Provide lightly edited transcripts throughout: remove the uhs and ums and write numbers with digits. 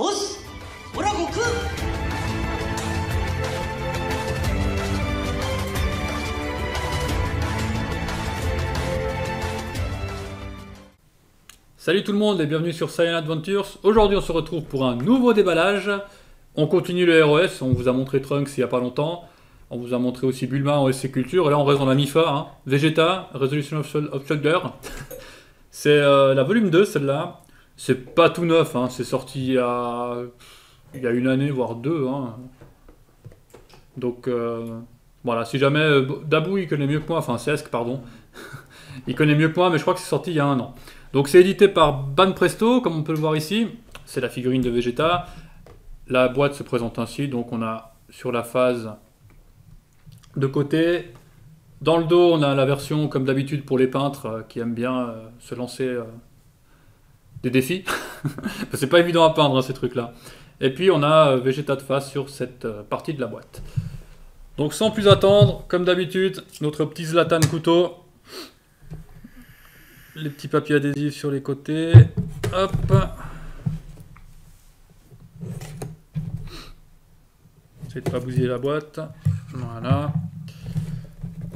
ボスオラ悟空 Salut tout le monde et bienvenue sur Saiyan Adventures. Aujourd'hui on se retrouve pour un nouveau déballage. On continue le ROS, on vous a montré Trunks il n'y a pas longtemps. On vous a montré aussi Bulma en SC Culture. Et là on reste dans la MIFA, hein. Vegeta, Resolution of Soldier. C'est la volume 2 celle-là. C'est pas tout neuf, hein. C'est sorti il y a une année, voire deux. Hein. Donc voilà, si jamais Dabou il connaît mieux que moi, enfin Sesk pardon. Il connaît mieux que moi mais je crois que c'est sorti il y a un an. Donc c'est édité par Banpresto, comme on peut le voir ici. C'est la figurine de Vegeta. La boîte se présente ainsi. Donc on a sur la phase de côté. Dans le dos, on a la version comme d'habitude pour les peintres qui aiment bien se lancer des défis. C'est pas évident à peindre hein, ces trucs-là. Et puis on a Vegeta de face sur cette partie de la boîte. Donc sans plus attendre, comme d'habitude, notre petit Zlatan couteau. Les petits papiers adhésifs sur les côtés. Hop. Essayez de ne pas bousiller la boîte. Voilà.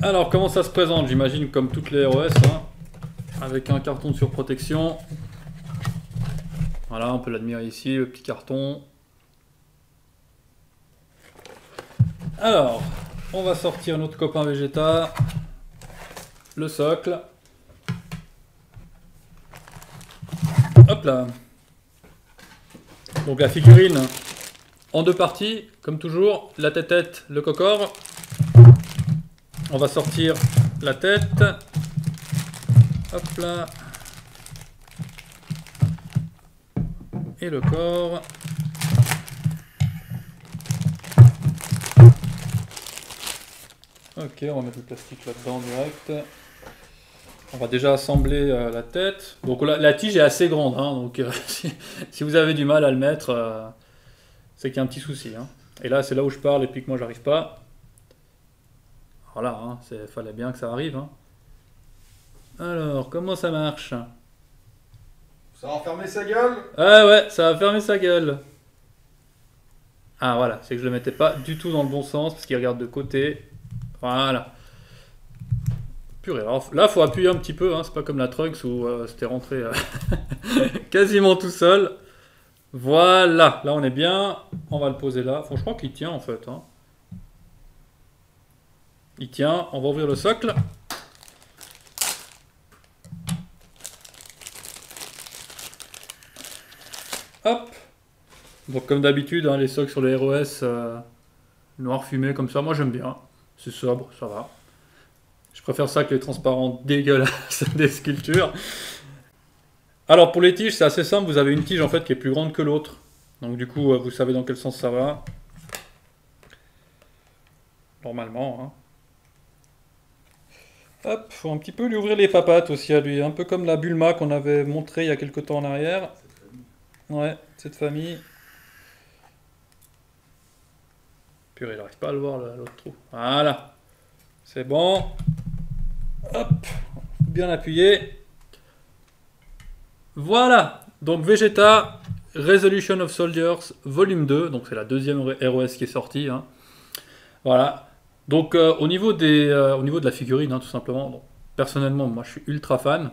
Alors, comment ça se présente? J'imagine comme toutes les ROS. Hein, avec un carton de surprotection. Voilà, on peut l'admirer ici, le petit carton. Alors, on va sortir notre copain Vegeta. Le socle. Hop là. Donc la figurine en deux parties, comme toujours, la tête-tête, le cocor. On va sortir la tête. Hop là. Et le corps. Ok, on va mettre le plastique là-dedans direct. On va déjà assembler la tête. Donc la tige est assez grande, hein, donc si vous avez du mal à le mettre, c'est qu'il y a un petit souci. Hein. Et là, c'est là où je parle et puis que moi, j'arrive pas. Voilà, hein, fallait bien que ça arrive. Hein. Alors, comment ça marche? Ça va fermer sa gueule? Ah ouais, ça va fermer sa gueule. Ah voilà, c'est que je le mettais pas du tout dans le bon sens parce qu'il regarde de côté. Voilà. Purée, alors là, il faut appuyer un petit peu, hein, c'est pas comme la Trunks où c'était rentré quasiment tout seul. Voilà, là on est bien. On va le poser là. Enfin, je crois qu'il tient en fait. Hein. Il tient, on va ouvrir le socle. Hop. Donc comme d'habitude, hein, les socles sur les ROS noir fumé comme ça, moi j'aime bien. C'est sobre, ça va. Je préfère ça que les transparents dégueulasses des sculptures. Alors pour les tiges, c'est assez simple. Vous avez une tige en fait qui est plus grande que l'autre. Donc du coup, vous savez dans quel sens ça va. Normalement. Hein. Hop, faut un petit peu lui ouvrir les papates aussi à lui. Un peu comme la Bulma qu'on avait montré il y a quelques temps en arrière. Ouais, cette famille. Purée, il n'arrive pas à le voir l'autre trou. Voilà. C'est bon. Hop, bien appuyé. Voilà, donc Vegeta, Resolution of Soldiers, volume 2, donc c'est la deuxième ROS qui est sortie. Hein. Voilà, donc au niveau de la figurine, hein, tout simplement, bon, personnellement, moi je suis ultra fan.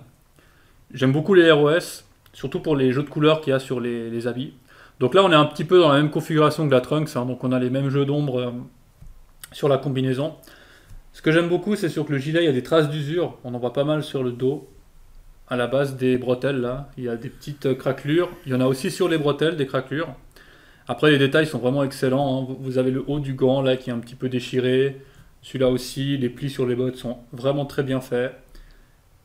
J'aime beaucoup les ROS, surtout pour les jeux de couleurs qu'il y a sur les habits. Donc là, on est un petit peu dans la même configuration que la Trunks, hein, donc on a les mêmes jeux d'ombre sur la combinaison. Ce que j'aime beaucoup, c'est sur que le gilet, il y a des traces d'usure. On en voit pas mal sur le dos. À la base des bretelles, là, il y a des petites craquelures. Il y en a aussi sur les bretelles, des craquelures. Après, les détails sont vraiment excellents. Hein. Vous avez le haut du gant, là, qui est un petit peu déchiré. Celui-là aussi, les plis sur les bottes sont vraiment très bien faits.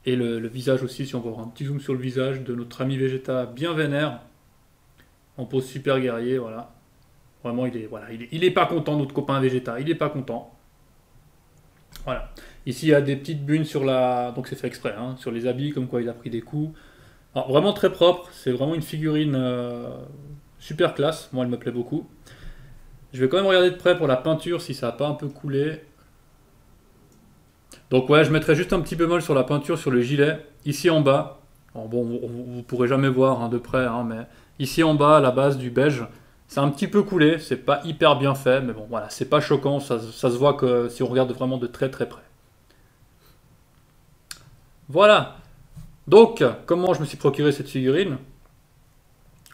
Et le visage aussi, si on veut avoir un petit zoom sur le visage de notre ami Vegeta, bien vénère. En pose super guerrier, voilà. Vraiment, il est pas content, notre copain Vegeta. Il est pas content. Voilà. Ici, il y a des petites bunes sur la... Donc c'est fait exprès, hein, sur les habits, comme quoi il a pris des coups. Alors, vraiment très propre. C'est vraiment une figurine super classe. Moi, elle me plaît beaucoup. Je vais quand même regarder de près pour la peinture, si ça n'a pas un peu coulé. Donc ouais, je mettrai juste un petit bémol sur la peinture, sur le gilet. Ici en bas. Alors, bon, vous ne pourrez jamais voir hein, de près, hein, mais Ici en bas, à la base du beige, c'est un petit peu coulé, c'est pas hyper bien fait, mais bon, voilà, c'est pas choquant, ça se voit que si on regarde vraiment de très très près. Voilà. Donc, comment je me suis procuré cette figurine?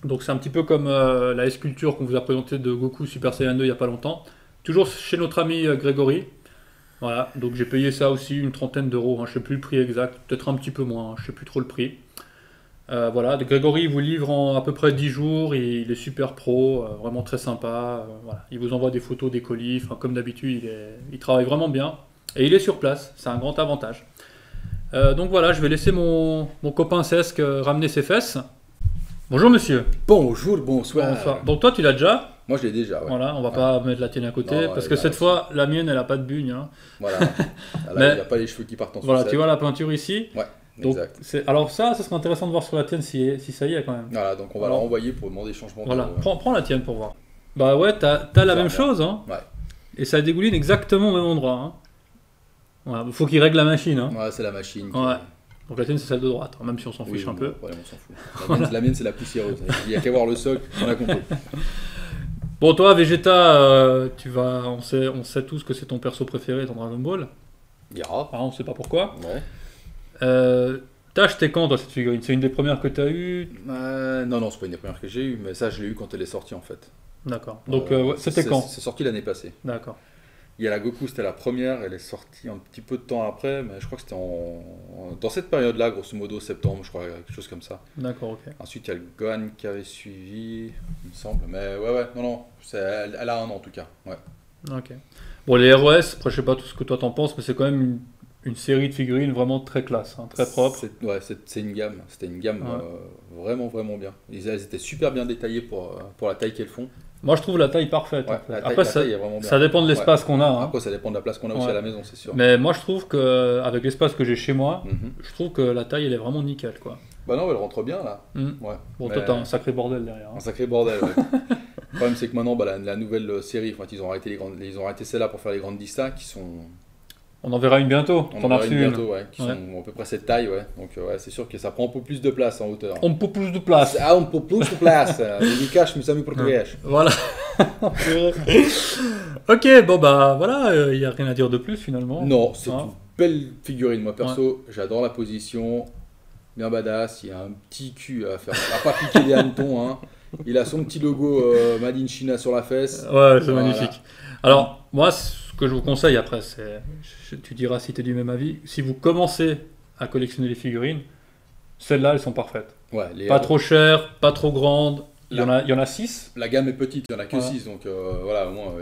Donc c'est un petit peu comme la sculpture qu'on vous a présentée de Goku Super Saiyan 2 il n'y a pas longtemps. Toujours chez notre ami Grégory. Voilà, donc j'ai payé ça aussi une trentaine d'euros, hein, je ne sais plus le prix exact, peut-être un petit peu moins, hein, je ne sais plus trop le prix. Voilà, Grégory il vous livre en à peu près 10 jours, il est super pro, vraiment très sympa. Voilà. Il vous envoie des photos des colis, comme d'habitude il travaille vraiment bien. Et il est sur place, c'est un grand avantage. Donc voilà, je vais laisser mon copain Cesc ramener ses fesses. Bonjour monsieur. Bonjour, bonsoir. Bonsoir. Donc toi tu l'as déjà. Moi je l'ai déjà, ouais. Voilà, on va pas mettre la tienne à côté, Non, parce que cette fois, la mienne elle a pas de bugne. Hein. Voilà. Là, Mais- il n'y a pas les cheveux qui partent en Voilà, sucette. tu vois la peinture ici. Ouais, Donc, exact. alors ça serait intéressant de voir sur la tienne si ça y est quand même. Voilà, donc on va Alors- la renvoyer pour demander changement Voilà, de... prends la tienne pour voir. Bah ouais, t'as la même chose, hein. Ouais. Et ça dégouline exactement au même endroit. Hein. Voilà, faut qu'il règle la machine. Hein. Ouais, c'est la machine. Ouais. Donc la tienne c'est celle de droite, hein, même si on s'en Oui, fiche un bon, peu. ouais, on s'en fout. La mienne, c'est la poussiéreuse. Il n'y a qu'à voir le socle, on a compris. Bon, toi, Vegeta, on sait tous que c'est ton perso préféré dans Dragon Ball. Yara. Ah, on sait pas pourquoi. Ouais. T'as acheté quand, toi, cette figurine? C'est une des premières que t'as eues? Non, c'est pas une des premières que j'ai eues, mais ça, je l'ai eu quand elle est sortie en fait. D'accord. Donc, ouais, c'était quand? C'est sorti l'année passée. D'accord. Il y a la Goku, c'était la première, elle est sortie un petit peu de temps après, mais je crois que c'était dans cette période-là, grosso modo, septembre, je crois, quelque chose comme ça. D'accord, ok. Ensuite, il y a le Gohan qui avait suivi, il me semble, mais ouais, non, elle a un an en tout cas, ouais. Ok. Bon, les ROS, après, je sais pas tout ce que toi t'en penses, mais c'est quand même une série de figurines vraiment très classe, hein, très propre. C'est une gamme, c'était une gamme Ouais. vraiment bien. Elles étaient super bien détaillées pour la taille qu'elles font. Moi, je trouve la taille parfaite. Ouais, en fait. la Après, taille est vraiment bien. ça dépend de l'espace qu'on a. Hein. Après, ça dépend de la place qu'on a aussi Ouais. à la maison, c'est sûr. Mais moi, je trouve qu'avec l'espace que j'ai chez moi, Mhm. je trouve que la taille, elle est vraiment nickel, quoi. Bah non, elle rentre bien là. Mhm. Ouais. Bon, Mais- toi, t'as un sacré bordel derrière. Hein. Un sacré bordel, ouais. Le problème, c'est que maintenant, bah, la nouvelle série, ils ont arrêté celle-là pour faire les grandes distas qui sont. On en verra une bientôt. On T'en en as verra reçu une une. bientôt, ouais, qui Ouais. sont à peu près cette taille, ouais. Donc, ouais, c'est sûr que ça prend un peu plus de place en hauteur. On peut plus de place. Ah, un peu plus de place. Je cache mes amis portugais. Voilà. Ok, bon, bah voilà, il n'y a rien à dire de plus finalement. Non, c'est Hein. une belle figurine. Moi, perso, j'adore la position. Bien badass. Il y a un petit cul à faire. À pas piquer des hannetons, hein. Il a son petit logo Made in China sur la fesse. Ouais, c'est Voilà. magnifique. Alors, moi, ce que je vous conseille après, tu diras si tu es du même avis, si vous commencez à collectionner les figurines, celles-là, elles sont parfaites. Ouais, Pas trop chères, pas trop grandes. Il y en a 6. La gamme est petite, il n'y en a que Voilà. 6, donc voilà, au moins,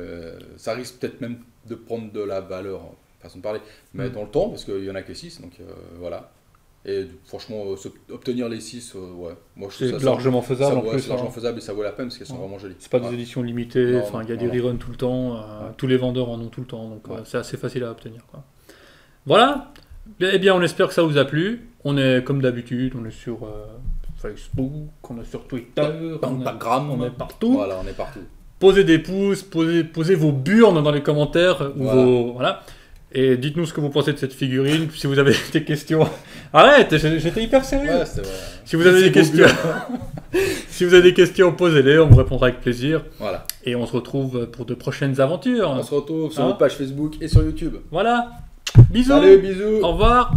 ça risque peut-être même de prendre de la valeur, façon de parler, mais dans le temps, parce qu'il n'y en a que 6, donc voilà. Et franchement, obtenir les 6, ouais, moi je trouve C'est ça largement faisable en ouais, plus. c'est largement hein. faisable et ça vaut la peine parce qu'elles sont Ouais. vraiment jolies. C'est pas Ouais. des éditions limitées, Non, enfin il y a des non. reruns tout le temps, tous les vendeurs en ont tout le temps, donc Ouais. c'est assez facile à obtenir. Quoi. Voilà, eh bien on espère que ça vous a plu. On est comme d'habitude, on est sur Facebook, on est sur Twitter, Instagram, on est partout. Voilà, on est partout. Posez des pouces, posez vos burnes dans les commentaires, ou voilà. Et dites-nous ce que vous pensez de cette figurine, si vous avez des questions. Arrête, j'étais hyper sérieux. Ouais, c'est vrai. Si vous avez des questions, si vous avez des questions, posez-les, on vous répondra avec plaisir. Voilà. Et on se retrouve pour de prochaines aventures. On se retrouve sur Hein notre page Facebook et sur YouTube. Voilà. Bisous. Salut, bisous. Au revoir.